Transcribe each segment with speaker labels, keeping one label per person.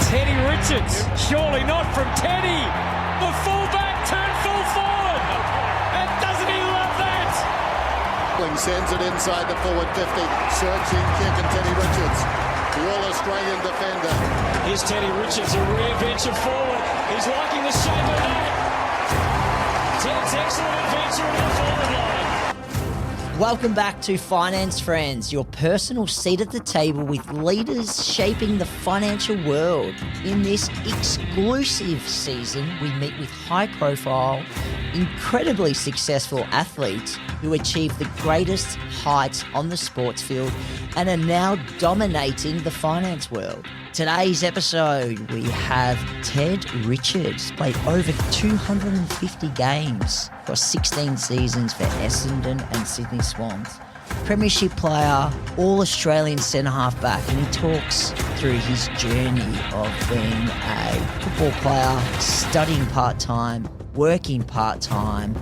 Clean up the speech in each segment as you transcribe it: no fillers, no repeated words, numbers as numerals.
Speaker 1: Teddy Richards. Surely not from Teddy. The fullback turned full forward. And doesn't he love that?
Speaker 2: Sends it inside the forward 50. Searching kick and Teddy Richards, the All-Australian defender.
Speaker 1: Here's Teddy Richards, a rear venture forward. He's liking the shape of that. Ted's excellent adventure in the forward line.
Speaker 3: Welcome back to Finance Friends, your personal seat at the table with leaders shaping the financial world. In this exclusive season, we meet with high-profile, incredibly successful athletes who achieve the greatest heights on the sports field and are now dominating the finance world. Today's episode, we have Ted Richards, played over 250 games across 16 seasons for Essendon and Sydney Swans. Premiership player, All-Australian centre-half back, and he talks through his journey of being a football player, studying part-time, working part-time,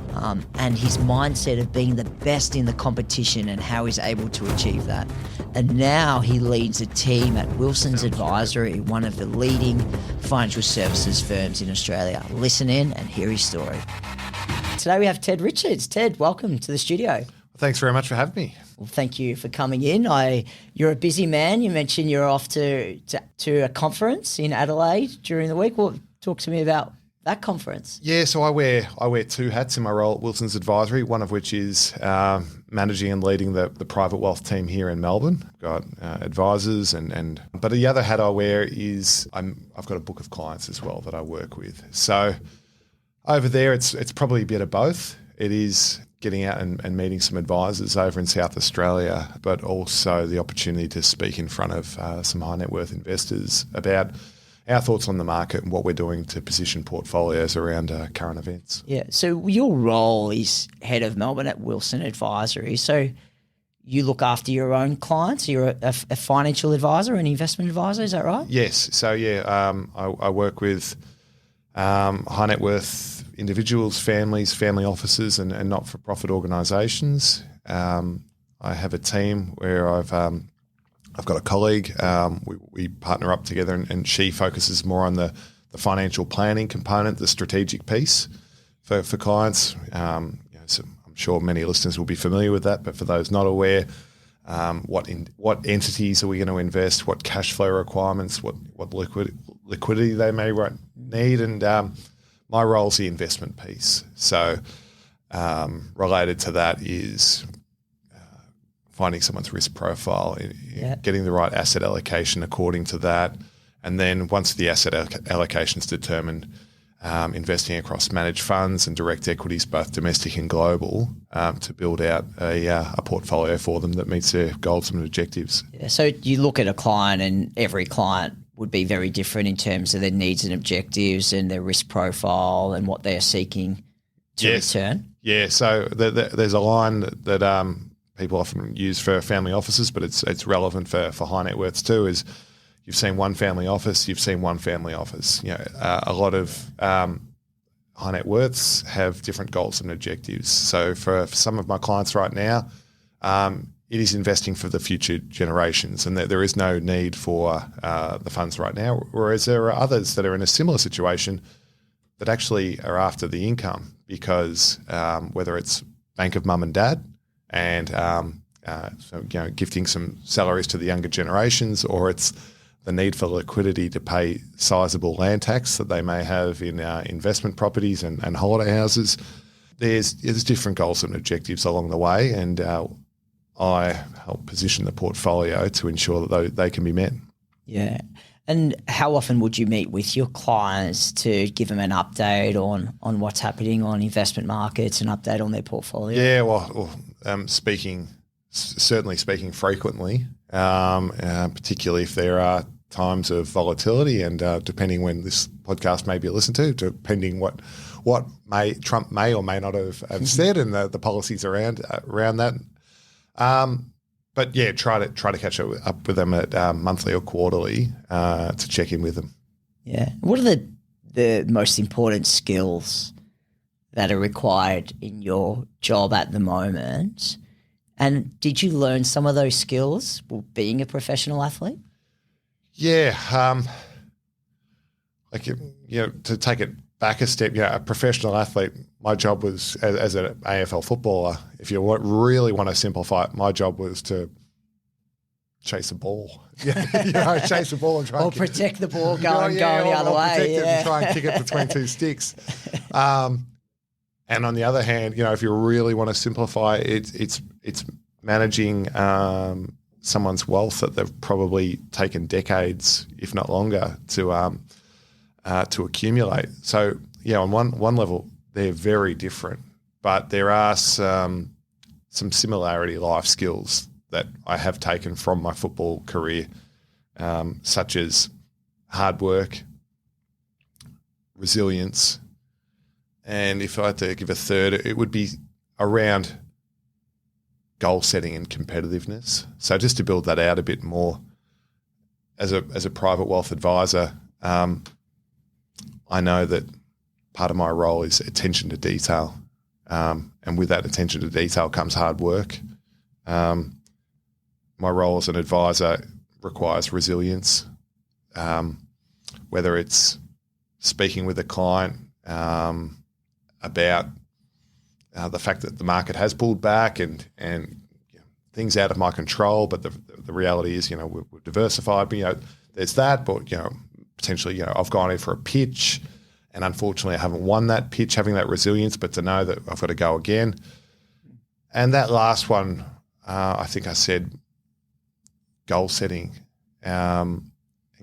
Speaker 3: and his mindset of being the best in the competition and how he's able to achieve that. And now he leads a team at Wilson's Advisory, one of the leading financial services firms in Australia. Listen in and hear his story. Today we have Ted Richards. Ted, welcome to the studio.
Speaker 4: Thanks very much for having me.
Speaker 3: Well, thank you for coming in. You're a busy man. You mentioned you're off to a conference in Adelaide during the week. Well, talk to me about that conference.
Speaker 4: Yeah, so I wear two hats in my role at Wilson's Advisory, one of which is managing and leading the private wealth team here in Melbourne. I've got advisors but the other hat I wear is I've got a book of clients as well that I work with. So over there it's probably a bit of both. It is getting out and meeting some advisors over in South Australia, but also the opportunity to speak in front of some high net worth investors about our thoughts on the market and what we're doing to position portfolios around current events.
Speaker 3: Yeah, so your role is Head of Melbourne at Wilson Advisory. So you look after your own clients. You're a financial advisor, an investment advisor, is that right?
Speaker 4: Yes. So, I work with high net worth individuals, families, family offices and not-for-profit organisations. I have a team where I've got a colleague. We partner up together, and she focuses more on the financial planning component, the strategic piece for clients. So I'm sure many listeners will be familiar with that, but for those not aware, what entities are we going to invest? What cash flow requirements? What liquidity they may need? And my role is the investment piece. So related to that is finding someone's risk profile, getting the right asset allocation according to that. And then once the asset allocation is determined, investing across managed funds and direct equities, both domestic and global, to build out a portfolio for them that meets their goals and objectives.
Speaker 3: Yeah, so you look at a client and every client would be very different in terms of their needs and objectives and their risk profile and what they are seeking to return. Yeah,
Speaker 4: so there's a line that people often use for family offices, but it's relevant for high net worths too, is you've seen one family office, you've seen one family office. A lot of high net worths have different goals and objectives. So for some of my clients right now, it is investing for the future generations, and there is no need for the funds right now, whereas there are others that are in a similar situation that actually are after the income because whether it's bank of mum and dad, and gifting some salaries to the younger generations, or it's the need for liquidity to pay sizable land tax that they may have in investment properties and holiday houses. There's different goals and objectives along the way, and I help position the portfolio to ensure that they can be met.
Speaker 3: Yeah. And how often would you meet with your clients to give them an update on what's happening on investment markets, an update on their portfolio?
Speaker 4: Yeah, well certainly speaking frequently, particularly if there are times of volatility, and depending when this podcast may be listened to, depending what Trump may or may not have said, and the policies around that. But yeah, try to catch up with them at monthly or quarterly to check in with them.
Speaker 3: Yeah. What are the most important skills that are required in your job at the moment? And did you learn some of those skills being a professional athlete?
Speaker 4: Yeah. like, to take it back a step, a professional athlete, my job was, as an AFL footballer, if you really want to simplify it, my job was to chase a ball. Chase a ball and try
Speaker 3: Or
Speaker 4: and
Speaker 3: protect the ball going the other way.
Speaker 4: Protect it
Speaker 3: Yeah.
Speaker 4: and try and kick it between two sticks. And on the other hand, if you really want to simplify it, it's managing someone's wealth that they've probably taken decades, if not longer, to accumulate. So on one level, they're very different, but there are some similarity life skills that I have taken from my football career, such as hard work, resilience, and if I had to give a third, it would be around goal setting and competitiveness. So just to build that out a bit more, as a private wealth advisor, I know that part of my role is attention to detail, and with that attention to detail comes hard work. My role as an advisor requires resilience, whether it's speaking with a client about the fact that the market has pulled back and things out of my control, but the reality is, we're diversified. There's that, but potentially, I've gone in for a pitch, and unfortunately, I haven't won that pitch. Having that resilience, but to know that I've got to go again. And that last one, I think I said, goal setting and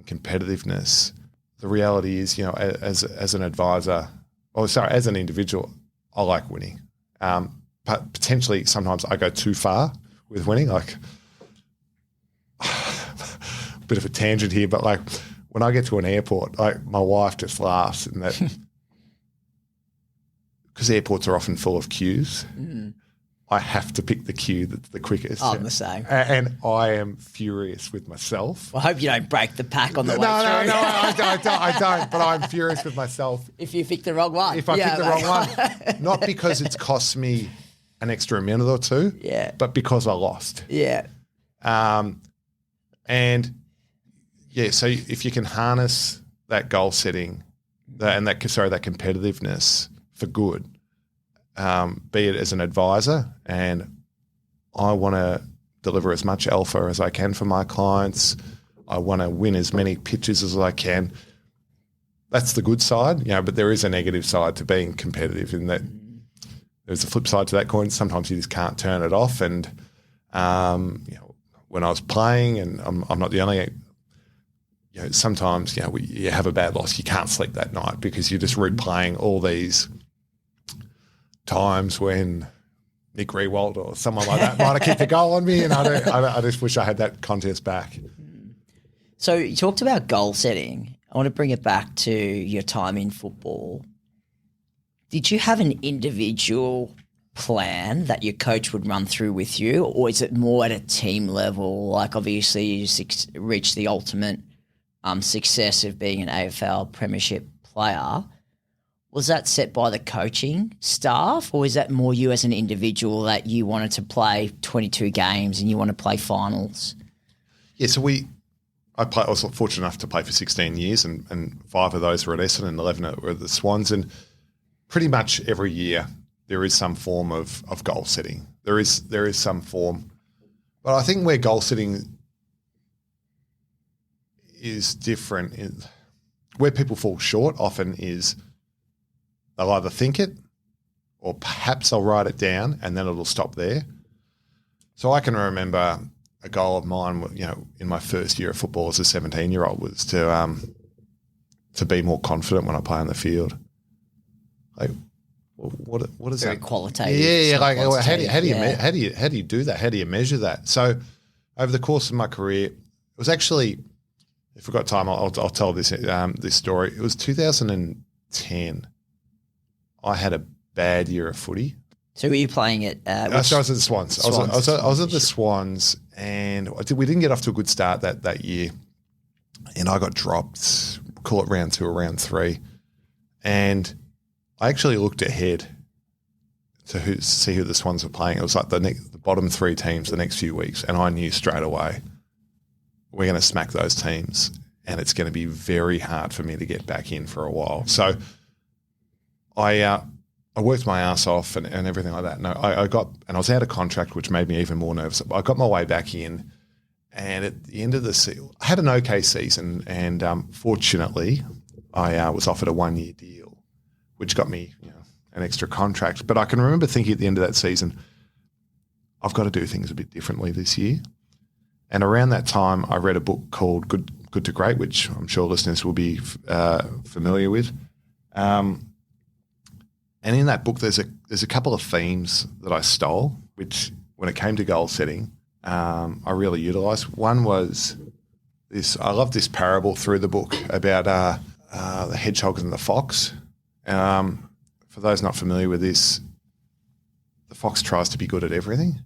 Speaker 4: competitiveness. The reality is, as an advisor, as an individual, I like winning. But potentially sometimes I go too far with winning. Like, a bit of a tangent here, but like when I get to an airport, like my wife just laughs, and that because airports are often full of queues. I have to pick the queue that's the quickest.
Speaker 3: I'm the same.
Speaker 4: And I am furious with myself.
Speaker 3: I hope you don't break the pack on the way through.
Speaker 4: No, I don't. But I'm furious with myself.
Speaker 3: If you pick the wrong one.
Speaker 4: If I pick the wrong one. Not because it's cost me an extra minute or two, but because I lost.
Speaker 3: Yeah.
Speaker 4: So if you can harness that goal setting that competitiveness for good, be it as an advisor, and I want to deliver as much alpha as I can for my clients. I want to win as many pitches as I can. That's the good side, but there is a negative side to being competitive in that there's a flip side to that coin. Sometimes you just can't turn it off. And, when I was playing, and I'm not the only, sometimes, you have a bad loss. You can't sleep that night because you're just replaying all these times when Nick Rewald or someone like that might have kicked a goal on me, and I just wish I had that contest back.
Speaker 3: So you talked about goal setting. I want to bring it back to your time in football. Did you have an individual plan that your coach would run through with you, or is it more at a team level? Like, obviously you reached the ultimate success of being an AFL premiership player. Was that set by the coaching staff, or is that more you as an individual that you wanted to play 22 games and you want to play finals?
Speaker 4: Yeah, so I was fortunate enough to play for 16 years, and 5 of those were at Essendon and 11 were at the Swans. And pretty much every year there is some form of goal setting. There is some form. But I think where goal setting is different, where people fall short often is they'll either think it, or perhaps they'll write it down and then it'll stop there. So I can remember a goal of mine, in my first year of football as a 17-year-old, was to be more confident when I play on the field. Like, what is
Speaker 3: Very
Speaker 4: that?
Speaker 3: qualitative.
Speaker 4: Yeah. Like, how do you do that? How do you measure that? So over the course of my career, it was actually, if we've got time, I'll tell this story. It was 2010. I had a bad year of footy.
Speaker 3: So were you playing at
Speaker 4: So I was at the Swans. I was at the Swans, and we didn't get off to a good start that year. And I got dropped, call it round 2 or round 3. And I actually looked ahead to see who the Swans were playing. It was like the bottom 3 teams the next few weeks. And I knew straight away we're going to smack those teams. and it's going to be very hard for me to get back in for a while. So I worked my ass off and everything like that. No, I was out of contract, which made me even more nervous. I got my way back in, and at the end of the season, I had an okay season, and fortunately, I was offered a 1-year deal, which got me an extra contract. But I can remember thinking at the end of that season, I've got to do things a bit differently this year. And around that time, I read a book called Good to Great, which I'm sure listeners will be familiar with. And in that book, there's a couple of themes that I stole, which when it came to goal setting, I really utilised. One was this. I love this parable through the book about the hedgehog and the fox. For those not familiar with this, the fox tries to be good at everything.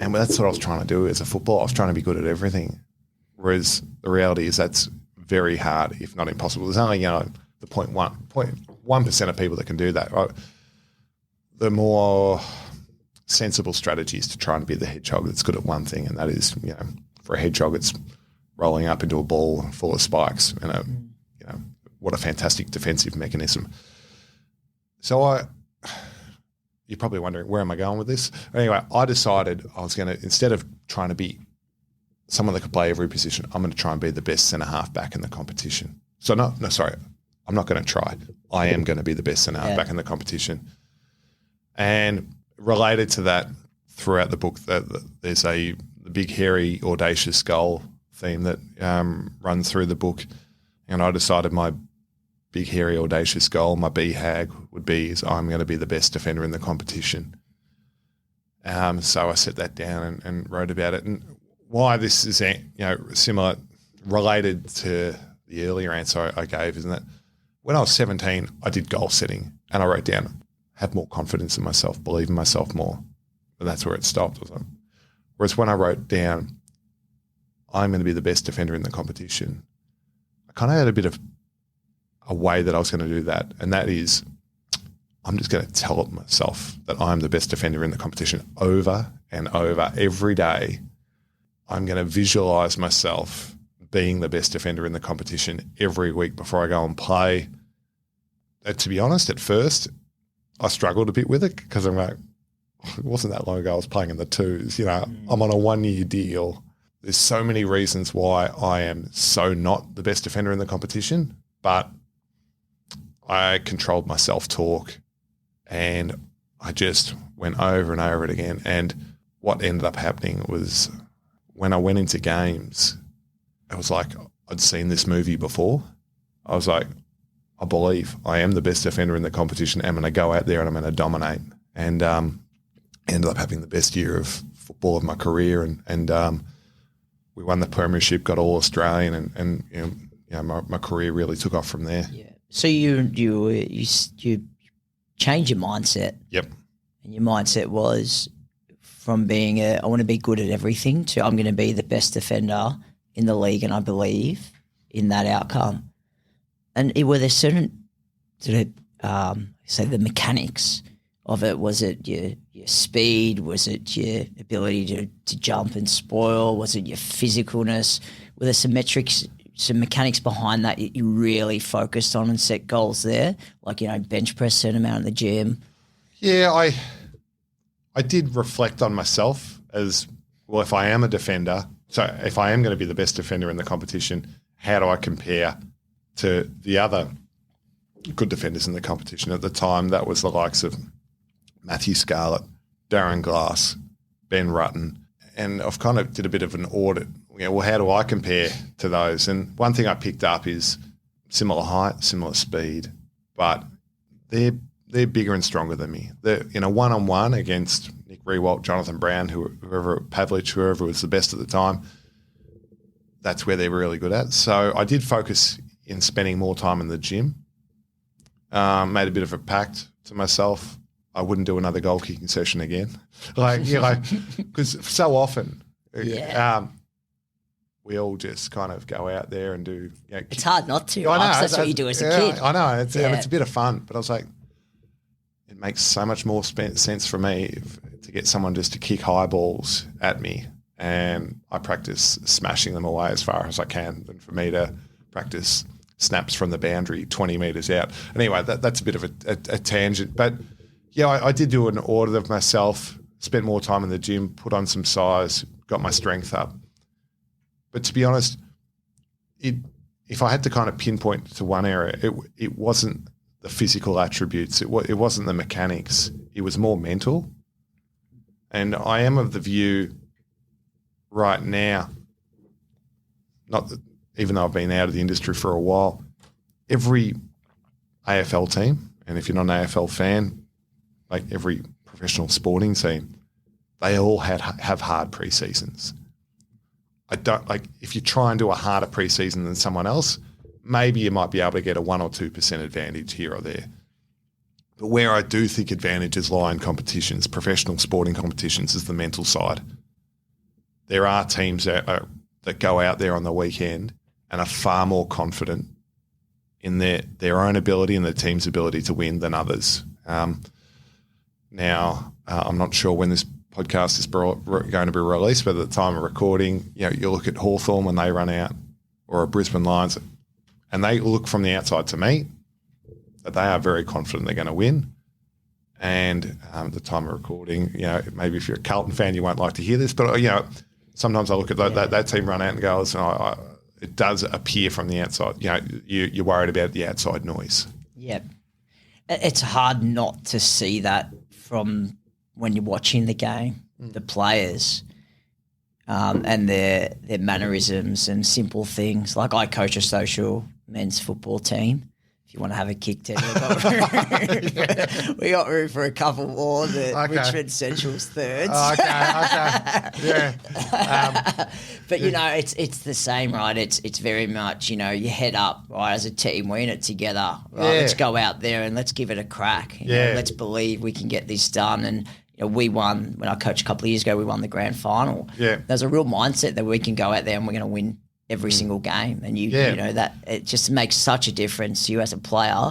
Speaker 4: And that's what I was trying to do as a footballer. I was trying to be good at everything. Whereas the reality is that's very hard, if not impossible. There's only, the 0.1% of people that can do that, right? The more sensible strategy is to try and be the hedgehog that's good at one thing, and that is, for a hedgehog, it's rolling up into a ball full of spikes. What a fantastic defensive mechanism. So you're probably wondering, where am I going with this? Anyway, I decided I was going to, instead of trying to be someone that could play every position, I'm going to try and be the best centre-half back in the competition. So I'm not going to try. I am going to be the best centre-half back in the competition. And related to that, throughout the book, there's the big, hairy, audacious goal theme that runs through the book. And I decided my big, hairy, audacious goal, my BHAG, would be is I'm going to be the best defender in the competition. So I set that down and wrote about it. And why this is similar, related to the earlier answer I gave, is that when I was 17, I did goal setting, and I wrote down, have more confidence in myself, believe in myself more. And that's where it stopped. Whereas when I wrote down, I'm going to be the best defender in the competition, I kind of had a bit of a way that I was going to do that. And that is, I'm just going to tell myself that I'm the best defender in the competition over and over every day. I'm going to visualize myself being the best defender in the competition every week before I go and play. To be honest, at first, I struggled a bit with it because I'm like, it wasn't that long ago I was playing in the twos. I'm on a 1-year deal. There's so many reasons why I am so not the best defender in the competition, but I controlled my self-talk and I just went over and over it again. And what ended up happening was when I went into games, it was like I'd seen this movie before. I was like, I believe I am the best defender in the competition. I'm going to go out there and I'm going to dominate. And ended up having the best year of football of my career. And we won the premiership, got all Australian, and my career really took off from there.
Speaker 3: Yeah. So you changed your mindset.
Speaker 4: Yep.
Speaker 3: And your mindset was from being I want to be good at everything to I'm going to be the best defender in the league, and I believe in that outcome. And were there certain say the mechanics of it? Was it your speed? Was it your ability to jump and spoil? Was it your physicalness? Were there some metrics, some mechanics behind that you really focused on and set goals there? Like, bench press, certain amount in the gym?
Speaker 4: Yeah, I did reflect on myself as, well, if I am a defender, so if I am going to be the best defender in the competition, how do I compare to the other good defenders in the competition? At the time, that was the likes of Matthew Scarlett, Darren Glass, Ben Rutten, and I've kind of did a bit of an audit. Well, how do I compare to those? And one thing I picked up is similar height, similar speed, but they're bigger and stronger than me. They're in a one-on-one against Nick Riewoldt, Jonathan Brown, whoever, Pavlich, whoever was the best at the time. That's where they're really good at. So I did focus in spending more time in the gym. Made a bit of a pact to myself. I wouldn't do another goal kicking session again. Because so often, we all just kind of go out there and do.
Speaker 3: It's hard not to. I know, that's what you do as a kid.
Speaker 4: I know. It's a bit of fun, but I was like, it makes so much more sense for me to get someone just to kick high balls at me and I practice smashing them away as far as I can than for me to practice snaps from the boundary 20 metres out. Anyway, that's a bit of a tangent. But, yeah, I did do an audit of myself, spent more time in the gym, put on some size, got my strength up. But to be honest, if I had to kind of pinpoint to one area, it wasn't the physical attributes. It wasn't the mechanics. It was more mental. And I am of the view right now, not that, even though I've been out of the industry for a while, every AFL team, and if you're not an AFL fan, like every professional sporting team, they all have hard pre-seasons. I don't like if you try and do a harder pre-season than someone else, maybe you might be able to get a 1 or 2% advantage here or there. But where I do think advantages lie in competitions, professional sporting competitions, is the mental side. There are teams that go out there on the weekend and are far more confident in their own ability and the team's ability to win than others. Now, I'm not sure when this podcast is going to be released, but at the time of recording, you look at Hawthorn when they run out, or a Brisbane Lions, and they look from the outside to me that they are very confident they're going to win. And at the time of recording, maybe if you're a Carlton fan, you won't like to hear this, but sometimes I look at that team run out and goes, it does appear from the outside. You're worried about the outside noise.
Speaker 3: Yeah. It's hard not to see that from when you're watching the game, the players and their mannerisms and simple things. Like I coach a social men's football team. If you want to have a kick, Ted, we got room for a couple more. Richmond Central's thirds.
Speaker 4: Okay. Yeah.
Speaker 3: But it's the same, right? It's very much, you head up, right, as a team. We're in it together, right?
Speaker 4: Yeah.
Speaker 3: Let's go out there and let's give it a crack. Let's believe we can get this done. And we won when I coached a couple of years ago. We won the grand final.
Speaker 4: Yeah.
Speaker 3: There's a real mindset that we can go out there and we're going to win every single game, and you know that it just makes such a difference to you as a player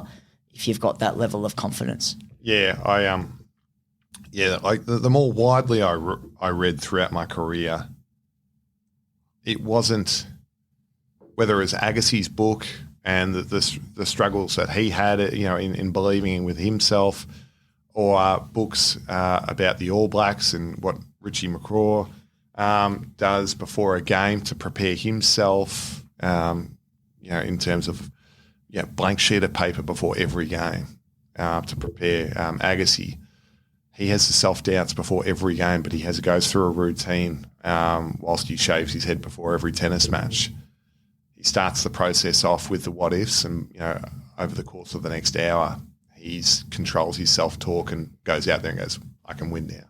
Speaker 3: if you've got that level of confidence.
Speaker 4: Yeah, like the more widely I read throughout my career, it wasn't whether it was Agassi's book and the struggles that he had, in believing with himself, or books about the All Blacks and what Richie McCraw does before a game to prepare himself, in terms of blank sheet of paper before every game to prepare Agassi. He has the self-doubts before every game, but he goes through a routine whilst he shaves his head before every tennis match. He starts the process off with the what-ifs, and over the course of the next hour, he controls his self-talk and goes out there and goes, I can win now.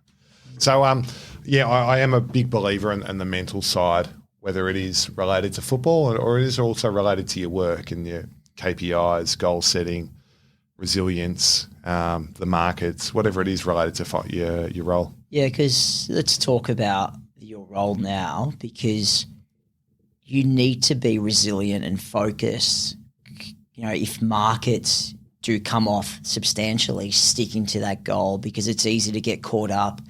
Speaker 4: So, I am a big believer in the mental side, whether it is related to football or it is also related to your work and your KPIs, goal setting, resilience, the markets, whatever it is related to your role.
Speaker 3: Yeah, because let's talk about your role now, because you need to be resilient and focused. If markets do come off substantially, sticking to that goal, because it's easy to get caught up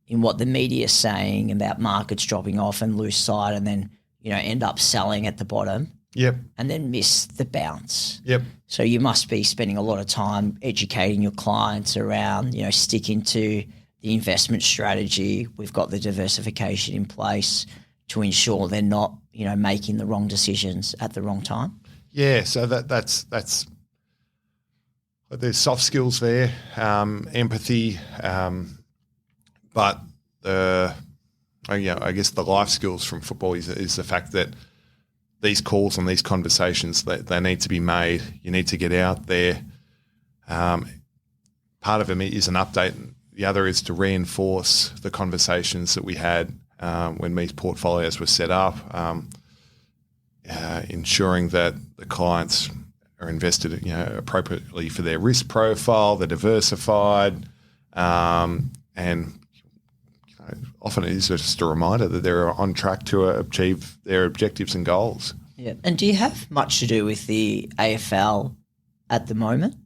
Speaker 3: in what the media is saying about markets dropping off and lose sight, and then, end up selling at the bottom.
Speaker 4: Yep.
Speaker 3: And then miss the bounce.
Speaker 4: Yep.
Speaker 3: So you must be spending a lot of time educating your clients around, sticking to the investment strategy. We've got the diversification in place to ensure they're not, making the wrong decisions at the wrong time. Yeah.
Speaker 4: So that's there's soft skills there, empathy, but I guess the life skills from football is the fact that these calls and these conversations, they need to be made. You need to get out there. Part of them is an update. The other is to reinforce the conversations that we had when these portfolios were set up, ensuring that the clients are invested appropriately for their risk profile, they're diversified, and often it is just a reminder that they're on track to achieve their objectives and goals.
Speaker 3: Yeah. And do you have much to do with the AFL at the moment?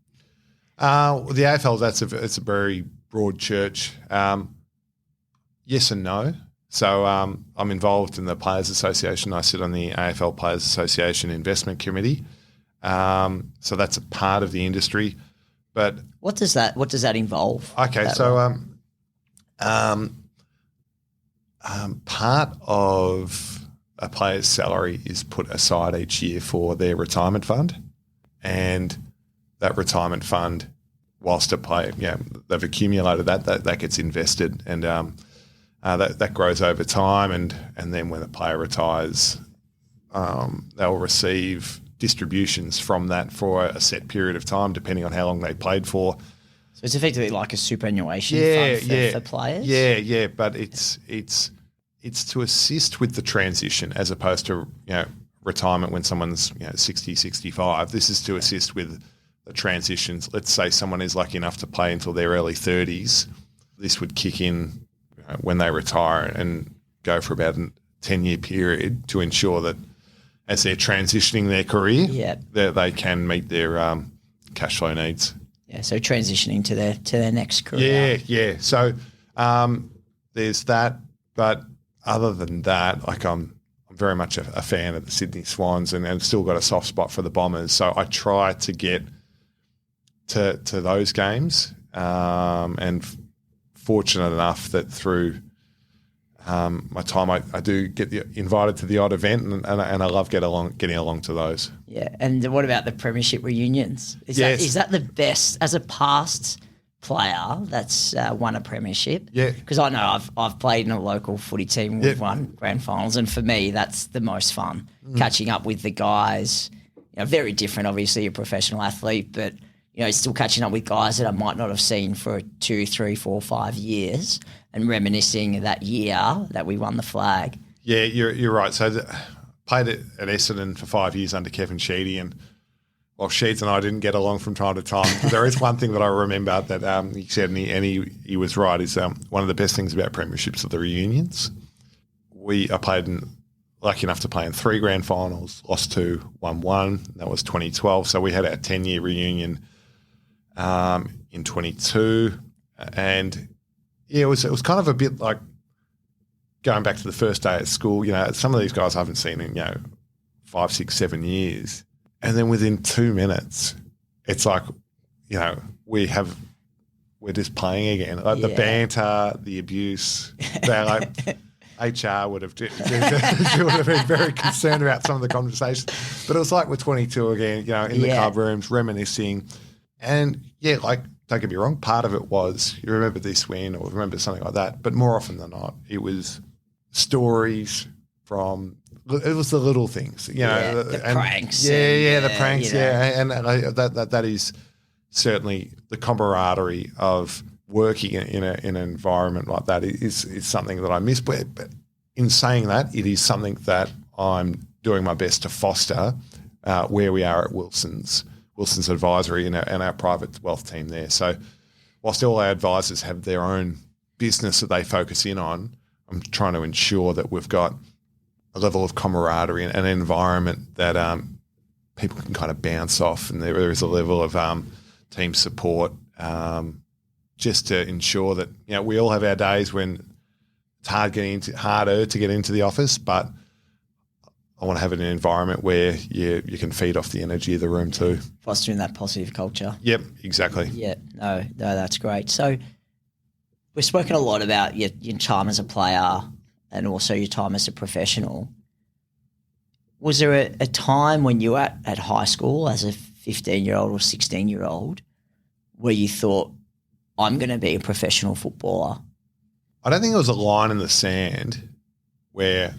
Speaker 4: The AFL, it's a very broad church. Yes and no. So I'm involved in the Players Association. I sit on the AFL Players Association Investment Committee. So that's a part of the industry. But
Speaker 3: What does that involve?
Speaker 4: okay, part of a player's salary is put aside each year for their retirement fund, and that retirement fund, whilst a player, they've accumulated that gets invested, and that grows over time, and then when the player retires, they'll receive distributions from that for a set period of time, depending on how long they played for.
Speaker 3: So it's effectively like a superannuation fund for players?
Speaker 4: Yeah, but it's to assist with the transition as opposed to, retirement when someone's 60, 65. This is to assist with the transitions. Let's say someone is lucky enough to play until their early 30s. This would kick in when they retire and go for about a 10-year period to ensure that as they're transitioning their career, they can meet their cash flow needs.
Speaker 3: Yeah, so transitioning to their next career.
Speaker 4: Yeah. So there's that, but other than that, I'm very much a fan of the Sydney Swans and still got a soft spot for the Bombers. So I try to get to those games, and fortunate enough that through my time I do get invited to the odd event, and I love getting along to those.
Speaker 3: Yeah, and what about the premiership reunions? Is that the best as a past player that's won a premiership?
Speaker 4: Yeah,
Speaker 3: because I know I've played in a local footy team. We've won grand finals, and for me that's the most fun. Catching up with the guys, very different. Obviously, you're a professional athlete, but still catching up with guys that I might not have seen for 2, 3, 4, 5 years, and reminiscing of that year that we won the flag.
Speaker 4: Yeah, you're right. So played at Essendon for 5 years under Kevin Sheedy, and while Sheeds and I didn't get along from time to time, there is one thing that I remember that he said, and he was right, is one of the best things about premierships are the reunions. I played lucky enough to play in 3 grand finals, lost 2, won 1. That was 2012. So we had our 10-year reunion in 22, and it was kind of a bit like going back to the first day at school. Some of these guys I haven't seen in 5, 6, 7 years, and then within 2 minutes, it's like we're just playing again. Like the banter, the abuse. They're like HR would have been very concerned about some of the conversations, but it was like we're 22 again. In the club rooms, reminiscing. And don't get me wrong, part of it was you remember this win or remember something like that, but more often than not, it was stories from it was the little things,
Speaker 3: the pranks.
Speaker 4: The pranks, and that is certainly the camaraderie of working in an environment like that is something that I miss. But in saying that, it is something that I'm doing my best to foster where we are at Wilson's Advisory and our private wealth team there. So whilst all our advisors have their own business that they focus in on, I'm trying to ensure that we've got a level of camaraderie and an environment that people can kind of bounce off, and there is a level of team support just to ensure that we all have our days when it's harder to get into the office, but I want to have an environment where you can feed off the energy of the room too.
Speaker 3: Fostering that positive culture.
Speaker 4: Yep, exactly.
Speaker 3: Yeah, no, that's great. So we've spoken a lot about your time as a player and also your time as a professional. Was there a time when you were at high school as a 15-year-old or 16-year-old where you thought, I'm going to be a professional footballer?
Speaker 4: I don't think it was a line in the sand where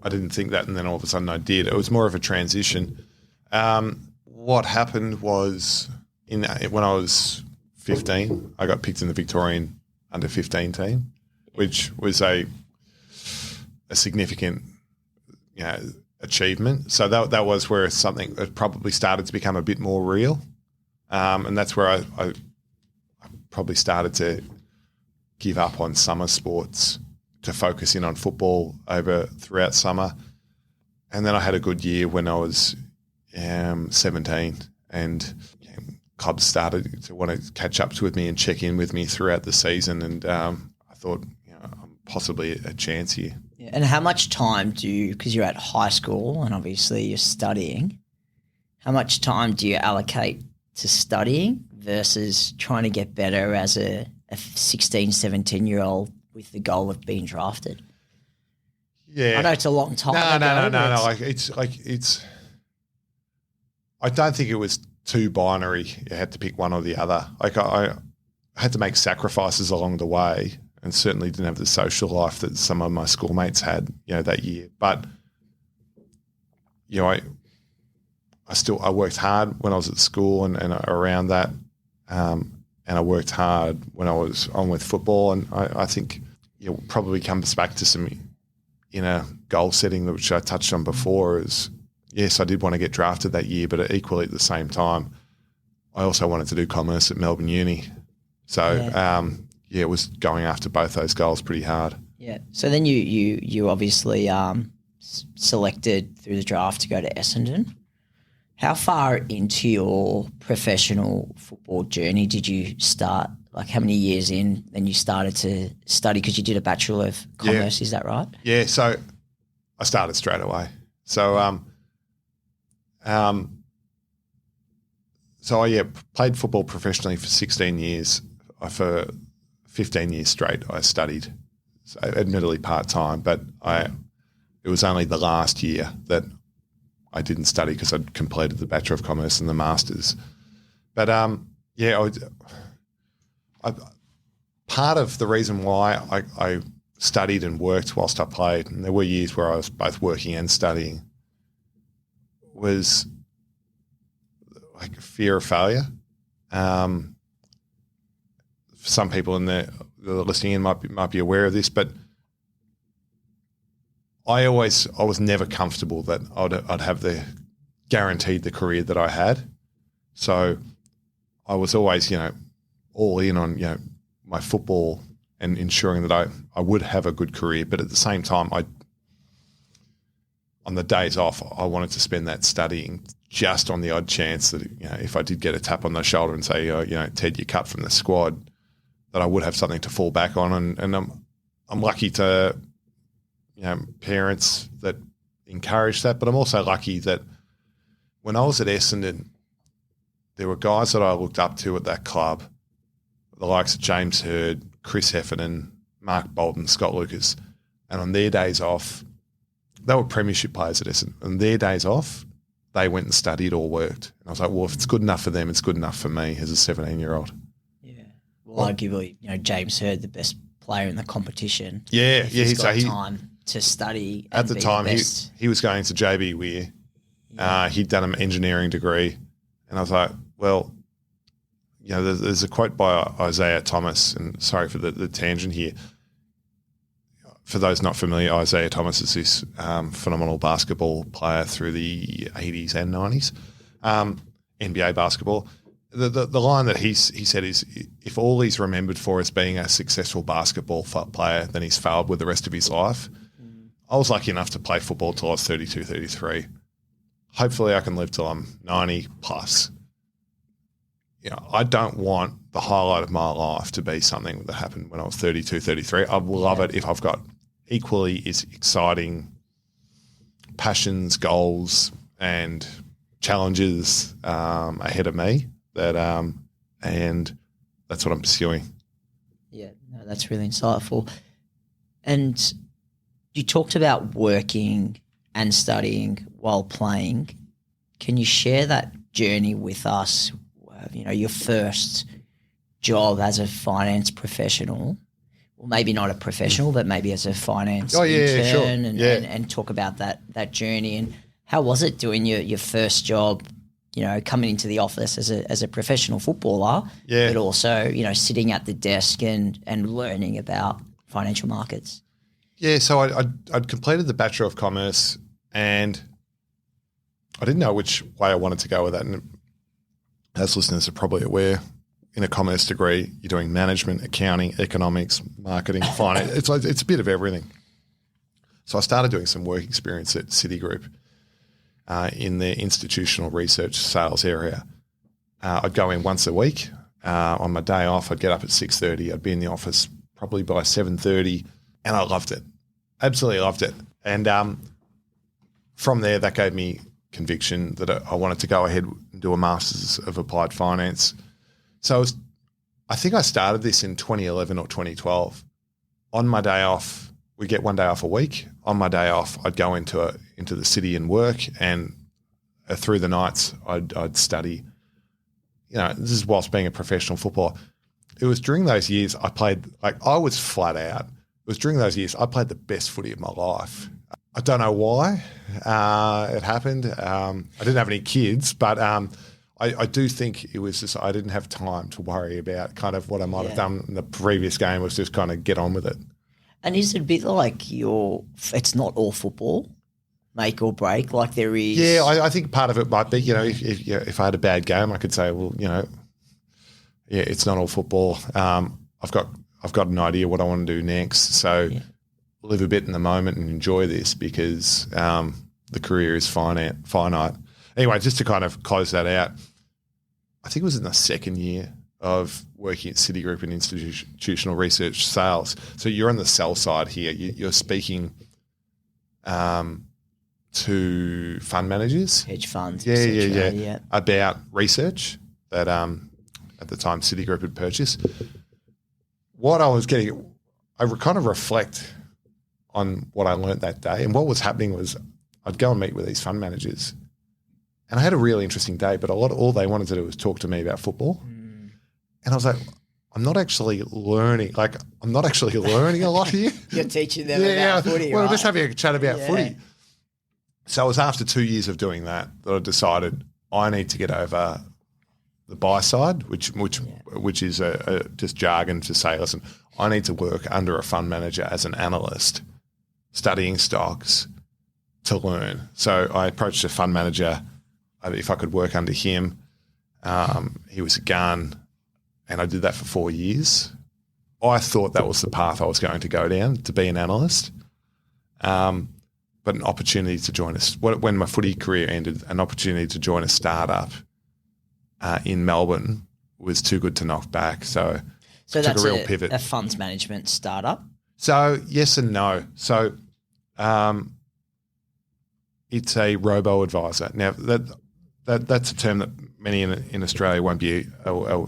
Speaker 4: I didn't think that and then all of a sudden I did. It was more of a transition. What happened was when I was 15, I got picked in the Victorian under-15 team, which was a significant achievement. So that was where something that probably started to become a bit more real. And that's where I probably started to give up on summer sports to focus in on football throughout summer. And then I had a good year when I was 17, and clubs started to want to catch up with me and check in with me throughout the season. And I thought, I'm possibly a chance here.
Speaker 3: Yeah. And how much time because you're at high school and obviously you're studying, how much time do you allocate to studying versus trying to get better as a 16, 17-year-old with the goal of being drafted?
Speaker 4: Yeah.
Speaker 3: I know it's a long time.
Speaker 4: No. Like it's. I don't think it was too binary. You had to pick one or the other. Like I had to make sacrifices along the way, and certainly didn't have the social life that some of my schoolmates had, that year. But I worked hard when I was at school and around that, and I worked hard when I was on with football. And I think probably comes back to some goal setting, which I touched on before. Is yes, I did want to get drafted that year, but equally at the same time, I also wanted to do commerce at Melbourne Uni. So it was going after both those goals pretty hard.
Speaker 3: Yeah. So then you obviously selected through the draft to go to Essendon. How far into your professional football journey did you start? Like how many years in then you started to study, because you did a Bachelor of Commerce, is that right?
Speaker 4: Yeah, so I started straight away. So I played football professionally for 16 years. For 15 years straight I studied, so admittedly part-time, but it was only the last year that I didn't study because I'd completed the Bachelor of Commerce and the Masters. But part of the reason why I studied and worked whilst I played, and there were years where I was both working and studying, was like fear of failure. Some people in there listening in might be aware of this, but I was never comfortable that I'd have guaranteed the career that I had. So I was always, all in on, my football and ensuring that I would have a good career. But at the same time, on the days off, I wanted to spend that studying, just on the odd chance that, if I did get a tap on the shoulder and say, Ted, you're cut from the squad, that I would have something to fall back on. And I'm lucky to, parents that encourage that, but I'm also lucky that when I was at Essendon, there were guys that I looked up to at that club, the likes of James Hird, Chris Heffernan, Mark Bolton, Scott Lucas, and on their days off, they were premiership players at Essendon. On their days off, they went and studied or worked. And I was like, well, if it's good enough for them, it's good enough for me as a 17-year-old.
Speaker 3: Yeah. Well, arguably, James Hird, the best player in the competition.
Speaker 4: Yeah,
Speaker 3: he's got time to study.
Speaker 4: At the time, he was going to JB Weir. Yeah. He'd done an engineering degree. And I was like, well, there's a quote by Isaiah Thomas, and sorry for the tangent here. For those not familiar, Isaiah Thomas is this phenomenal basketball player through the 80s and 90s, NBA basketball. The line that he said is, if all he's remembered for is being a successful basketball player, then he's failed with the rest of his life. I was lucky enough to play football till I was 32, 33. Hopefully I can live till I'm 90 plus. I don't want the highlight of my life to be something that happened when I was 32, 33. I will love it if I've got equally as exciting passions, goals, and challenges ahead of me. And that's what I'm pursuing.
Speaker 3: Yeah, no, that's really insightful. And you talked about working and studying while playing. Can you share that journey with us? Your first job as a finance professional, well, maybe not a professional, but maybe as a finance intern, and talk about that journey. And how was it doing your first job? Coming into the office as a professional footballer, but also sitting at the desk and learning about financial markets.
Speaker 4: Yeah, so I'd completed the Bachelor of Commerce, and I didn't know which way I wanted to go with that. And as listeners are probably aware, in a commerce degree, you're doing management, accounting, economics, marketing, finance. It's a bit of everything. So I started doing some work experience at Citigroup in their institutional research sales area. I'd go in once a week. On my day off, I'd get up at 6:30. I'd be in the office probably by 7:30, and I loved it. Absolutely loved it. And from there, that gave me conviction that I wanted to go ahead and do a Masters of Applied Finance. So I think I started this in 2011 or 2012. On my day off, we get 1 day off a week. On my day off, I'd go into the city and work, and through the nights, I'd study. This is whilst being a professional footballer. It was during those years I played, I was flat out. It was during those years I played the best footy of my life. I don't know why it happened. I didn't have any kids, but I do think it was just I didn't have time to worry about kind of what I might have done in the previous game. Was just kind of get on with it.
Speaker 3: And is it a bit like it's not all football, make or break, like there is?
Speaker 4: Yeah, I think part of it might be, if I had a bad game, I could say, well, it's not all football. I've got an idea what I want to do next. So live a bit in the moment and enjoy this because the career is finite. Anyway, just to kind of close that out, I think it was in the second year of working at Citigroup in institutional research sales. So you're on the sell side here. You're speaking to fund managers.
Speaker 3: Hedge funds,
Speaker 4: yeah. About research that at the time Citigroup had purchased. What I was getting, I kind of reflect on what I learnt that day. And what was happening was I'd go and meet with these fund managers and I had a really interesting day, but all they wanted to do was talk to me about football. And I was like, I'm not actually learning a lot here.
Speaker 3: You're teaching them about footy,
Speaker 4: well,
Speaker 3: right?
Speaker 4: just having a chat about footy. So it was after 2 years of doing that I decided I need to get over the buy side, which is just jargon to say, listen, I need to work under a fund manager as an analyst, studying stocks to learn. So I approached a fund manager if I could work under him. He was a gun, and I did that for 4 years. I thought that was the path I was going to go down, to be an analyst. But an opportunity to join us when my footy career ended, an opportunity to join a startup in Melbourne was too good to knock back. So
Speaker 3: that's
Speaker 4: took a real pivot.
Speaker 3: A funds management startup? So
Speaker 4: yes and no. So it's a robo-advisor. Now, that's a term that many in Australia won't be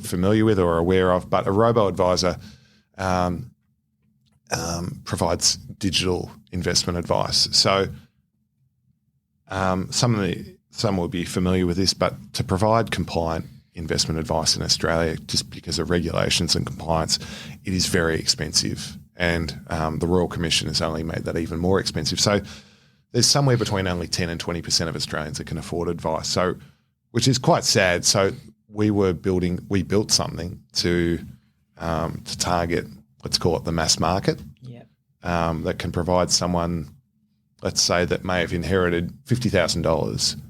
Speaker 4: familiar with or aware of, but a robo-advisor provides digital investment advice. So some will be familiar with this, but to provide compliant investment advice in Australia, just because of regulations and compliance, it is very expensive. And the Royal Commission has only made that even more expensive. So there's somewhere between only 10 and 20% of Australians that can afford advice. So, which is quite sad. So we built something to target, let's call it the mass market, that can provide someone, let's say, that may have inherited $50,000.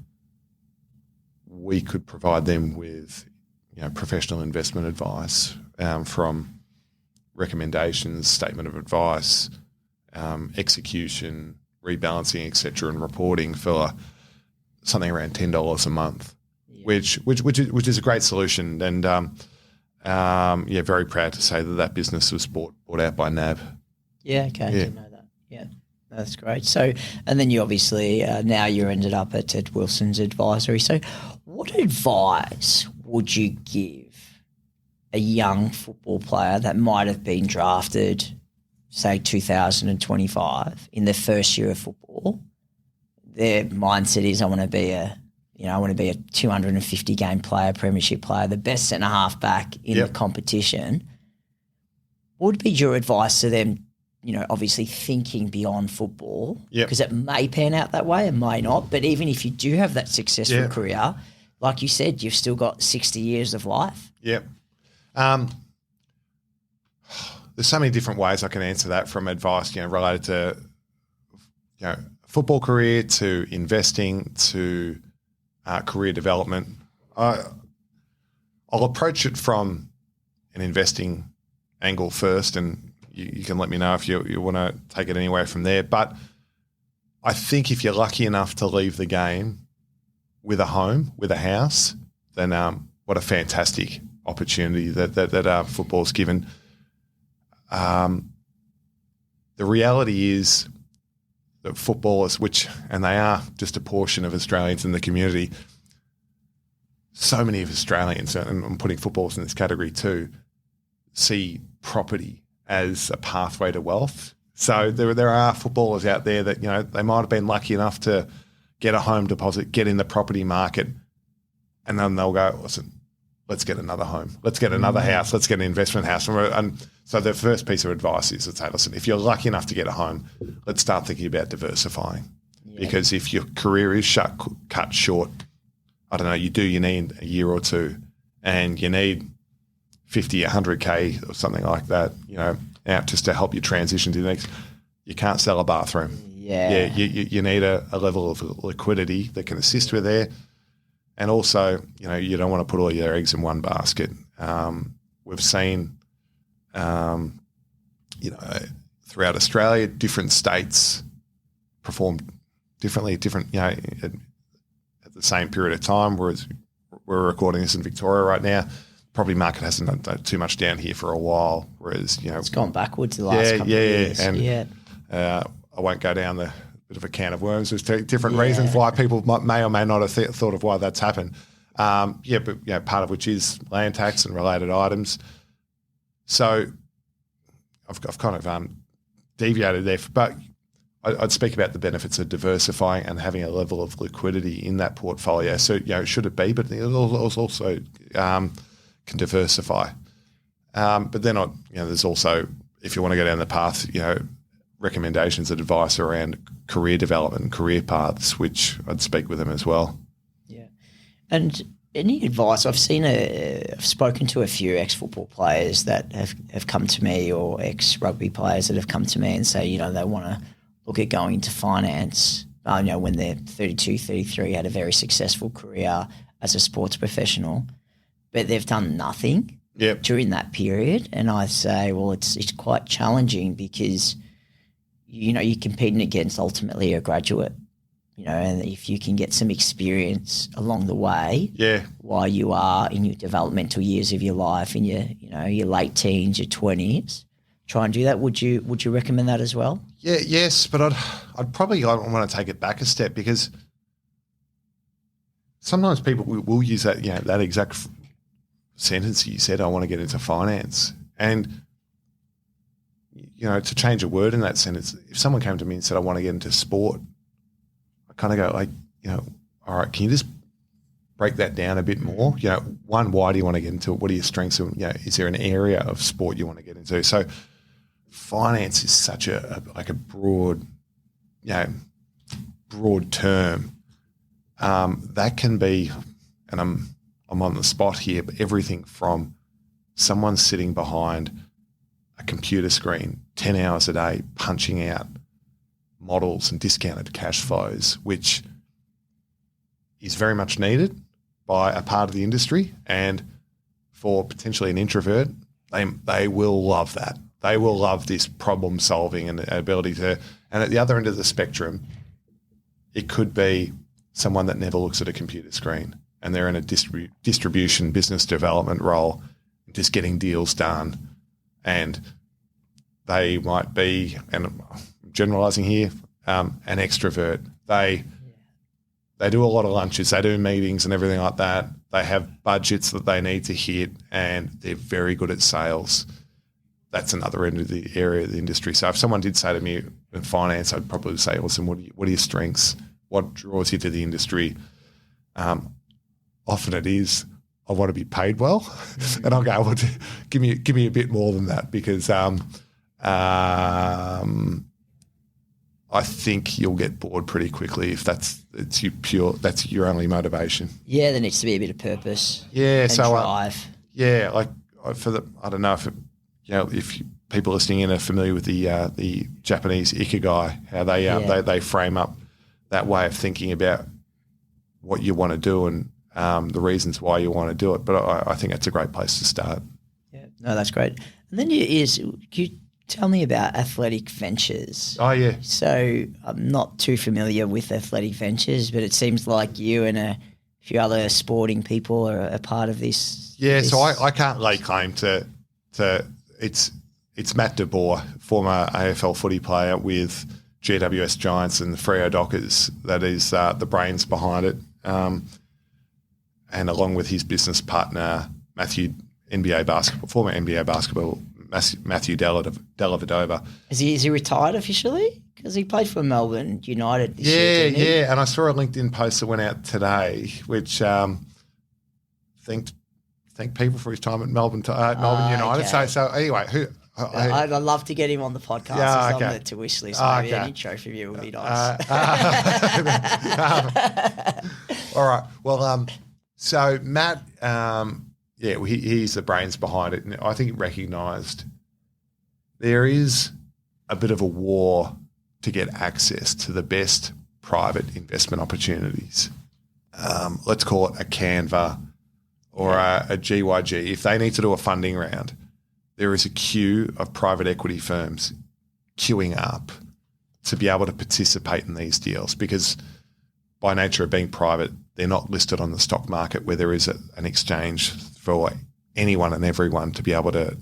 Speaker 4: We could provide them with, professional investment advice from recommendations, statement of advice, execution, rebalancing, etc., and reporting for something around $10 a month, which is a great solution. And very proud to say that business was bought out by NAB.
Speaker 3: Yeah, okay, I didn't know that. Yeah, that's great. So, and then you obviously now you ended up at Ted Wilson's advisory. So, what advice would you give a young football player that might have been drafted, say 2025, in their first year of football? Their mindset is, I want to be a 250 game player, premiership player, the best centre half back in the competition. What would be your advice to them? Obviously thinking beyond football, because it may pan out that way, it may not. But even if you do have that successful career, like you said, you've still got 60 years of life.
Speaker 4: Yep. There's so many different ways I can answer that, from advice, related to, football career, to investing, to career development. I'll approach it from an investing angle first, and you can let me know if you want to take it anywhere from there. But I think if you're lucky enough to leave the game with a home, with a house, then what a fantastic opportunity that football's given. the reality is that footballers, and they are just a portion of Australians in the community, so many of Australians, and I'm putting footballers in this category too, see property as a pathway to wealth. So there are footballers out there that, they might have been lucky enough to get a home deposit, get in the property market, and then they'll go, listen, let's get another home, let's get another house, let's get an investment house. And so the first piece of advice is to say, listen, if you're lucky enough to get a home, let's start thinking about diversifying. Yeah. Because if your career is cut short, I don't know, you need a year or two and you need 50, 100K or something like that, out just to help you transition to the next, you can't sell a bathroom.
Speaker 3: Yeah.
Speaker 4: You need a level of liquidity that can assist with there. And also, you don't want to put all your eggs in one basket. We've seen, throughout Australia, different states perform differently, at the same period of time, whereas we're recording this in Victoria right now. Property market hasn't done too much down here for a while, whereas,
Speaker 3: it's gone backwards the last couple of years.
Speaker 4: And I won't go down the bit of a can of worms. There's different reasons why people may or may not have thought of why that's happened. But part of which is land tax and related items. So I've kind of deviated there, but I'd speak about the benefits of diversifying and having a level of liquidity in that portfolio. So, should it be, but it also can diversify. But then, there's also, if you want to go down the path, recommendations and advice around career development and career paths, which I'd speak with them as well.
Speaker 3: Yeah. And any advice? I've spoken to a few ex-football players that have come to me, or ex-rugby players that have come to me and say, they want to look at going into finance, when they're 32, 33, had a very successful career as a sports professional, but they've done nothing during that period. And I say, well, it's quite challenging because, you're competing against ultimately a graduate, and if you can get some experience along the way while you are in your developmental years of your life, in your late teens, your 20s, try and do that. Would you recommend that as well?
Speaker 4: Yeah, yes, but I'd probably want to take it back a step, because sometimes people will use that that exact sentence you said, I want to get into finance. And to change a word in that sentence, if someone came to me and said, I want to get into sport, I kind of go all right, can you just break that down a bit more? One, why do you want to get into it? What are your strengths? Is there an area of sport you want to get into? So finance is such a broad, broad term. That can be, and I'm on the spot here, but everything from someone sitting behind a computer screen 10 hours a day punching out models and discounted cash flows, which is very much needed by a part of the industry. And for potentially an introvert, they will love that. They will love this problem solving and the ability to, and at the other end of the spectrum, it could be someone that never looks at a computer screen and they're in a distribution business development role, just getting deals done. And they might be, and I'm generalising here, an extrovert. They do a lot of lunches, they do meetings and everything like that. They have budgets that they need to hit, and they're very good at sales. That's another end of the area of the industry. So if someone did say to me in finance, I'd probably say, listen, what are your strengths? What draws you to the industry? Often it is, I want to be paid well. And I'll go, well, give me a bit more than that, because I think you'll get bored pretty quickly if that's your only motivation.
Speaker 3: Yeah, there needs to be a bit of purpose.
Speaker 4: Yeah,
Speaker 3: and
Speaker 4: so
Speaker 3: drive.
Speaker 4: I don't know if people listening in are familiar with the Japanese ikigai, how they frame up that way of thinking about what you want to do and the reasons why you want to do it. But I think that's a great place to start.
Speaker 3: Yeah, no, that's great. And then can you tell me about athletic ventures?
Speaker 4: Oh, yeah.
Speaker 3: So I'm not too familiar with athletic ventures, but it seems like you and a few other sporting people are a part of this.
Speaker 4: Yeah, so I can't lay claim to it's it's Matt De Boer, former AFL footy player with GWS Giants and the Freo Dockers, that is the brains behind it. And along with his business partner, former NBA basketball, Matthew Dellavedova.
Speaker 3: Is he retired officially? Because he played for Melbourne United this year, didn't he?
Speaker 4: Yeah. And I saw a LinkedIn post that went out today, which thanked people for his time at Melbourne United.
Speaker 3: Okay.
Speaker 4: So anyway,
Speaker 3: I'd love to get him on the podcast.
Speaker 4: Yeah,
Speaker 3: He's
Speaker 4: okay.
Speaker 3: on the to wish list. Maybe any trophy view would be nice.
Speaker 4: All right. Well, so Matt, he's the brains behind it, and I think he recognised there is a bit of a war to get access to the best private investment opportunities. Let's call it a Canva or a GYG. If they need to do a funding round, there is a queue of private equity firms queuing up to be able to participate in these deals because by nature of being private, they're not listed on the stock market where there is an exchange for anyone and everyone to be able to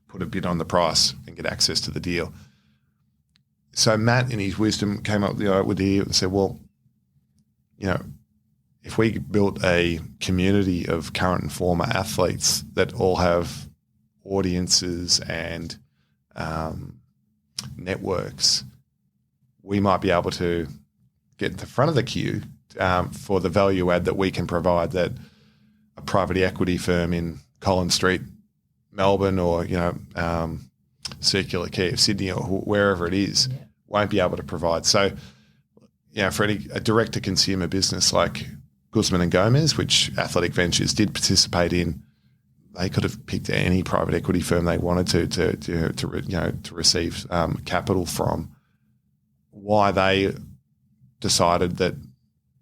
Speaker 4: put a bid on the price and get access to the deal. So Matt, in his wisdom, came up with the idea and said, well, if we built a community of current and former athletes that all have audiences and networks, we might be able to get to the front of the queue for the value add that we can provide that a private equity firm in Collins Street, Melbourne, or Circular Quay of Sydney or wherever it is won't be able to provide. So, for a direct-to-consumer business like Guzman and Gomez, which Athletic Ventures did participate in, they could have picked any private equity firm they wanted to receive capital from. Why they decided that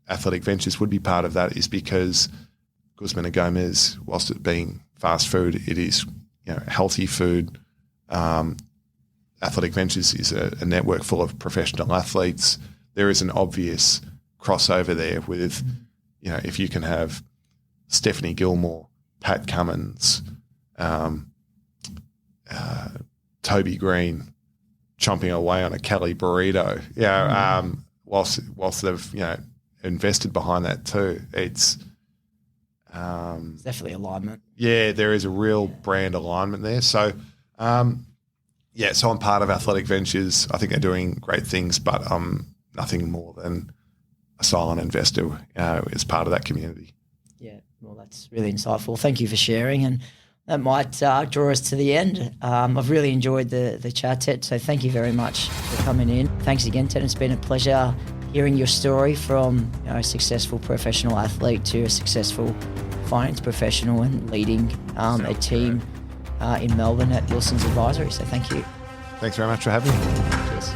Speaker 4: Athletic Ventures would be part of that is because Guzman and Gomez, whilst it being fast food, it is healthy food. Athletic Ventures is a network full of professional athletes. There is an obvious crossover there with, if you can have Stephanie Gilmore, Pat Cummins, Toby Green chomping away on a Cali burrito, whilst they've invested behind that too. It's
Speaker 3: definitely alignment.
Speaker 4: Yeah, there is a real brand alignment there. So, so I'm part of Athletic Ventures. I think they're doing great things, but I'm nothing more than a silent investor as part of that community. Yeah,
Speaker 3: well, that's really insightful. Thank you for sharing, and that might draw us to the end. I've really enjoyed the chat, Ted, so thank you very much for coming in. Thanks again, Ted. It's been a pleasure hearing your story from a successful professional athlete to a successful finance professional and leading a team in Melbourne at Wilson's Advisory. So thank you.
Speaker 4: Thanks very much for having me.
Speaker 3: Cheers.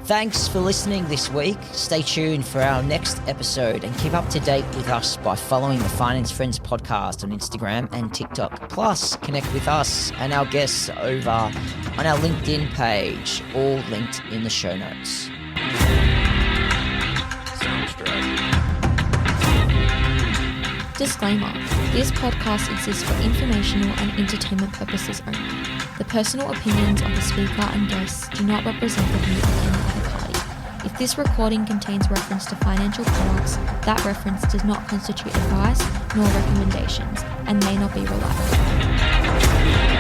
Speaker 3: Thanks for listening this week. Stay tuned for our next episode and keep up to date with us by following the Finance Friends podcast on Instagram and TikTok. Plus, connect with us and our guests over on our LinkedIn page, all linked in the show notes.
Speaker 5: Disclaimer: this podcast exists for informational and entertainment purposes only. The personal opinions of the speaker and guests do not represent the view of any other party. If this recording contains reference to financial products, that reference does not constitute advice nor recommendations and may not be relied on.